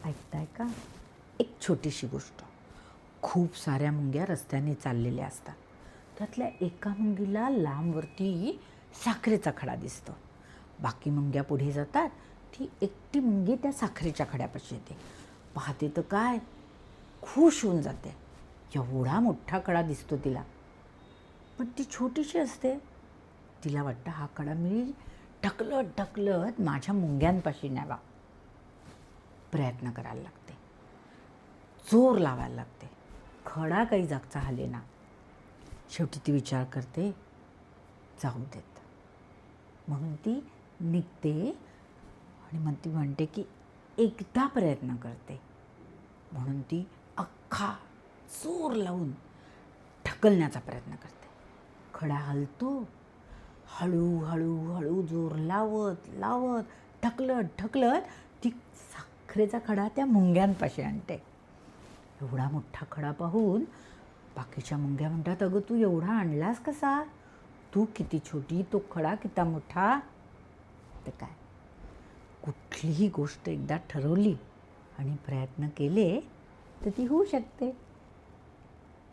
ऐकताय का? एक छोटीशी गोष्ट. खूप साऱ्या मुंग्या रस्त्याने चाललेल्या असतात. त्यातल्या एका मुंगीला लांबवरती साखरेचा खडा दिसतो. बाकी मुंग्या पुढे जातात. ती एकटी मुंगी त्या साखरेच्या खड्यापाशी येते. पाहते तर काय, खुश होऊन जाते. एवढा मोठा खडा दिसतो तिला, पण ती छोटीशी असते. तिला वाटतं हा खडा मी ढकलत ढकलत माझ्या मुंग्यांपाशी न्यावा. प्रयत्न करायला लागते, जोर लावायला लागते. खडा काही जागचा हलेना. शेवटी ती विचार करते, जाऊ देत. म्हणून ती निघते आणि मग ती म्हणते की एकदा प्रयत्न करते. म्हणून ती अख्खा जोर लावून ढकलण्याचा प्रयत्न करते. खडा हलतो. हळूहळू हळू जोर लावत लावत ढकलत ढकलत ती साखरेचा खडा त्या मुंग्यांपाशी आणते. एवढा मोठा खडा पाहून बाकीच्या मुंग्या म्हणतात, अगं तू एवढा आणलास कसा? तू किती छोटी, तो खडा किती मोठा. तर काय, कुठलीही गोष्ट एकदा ठरवली आणि प्रयत्न केले तर ती होऊ शकते.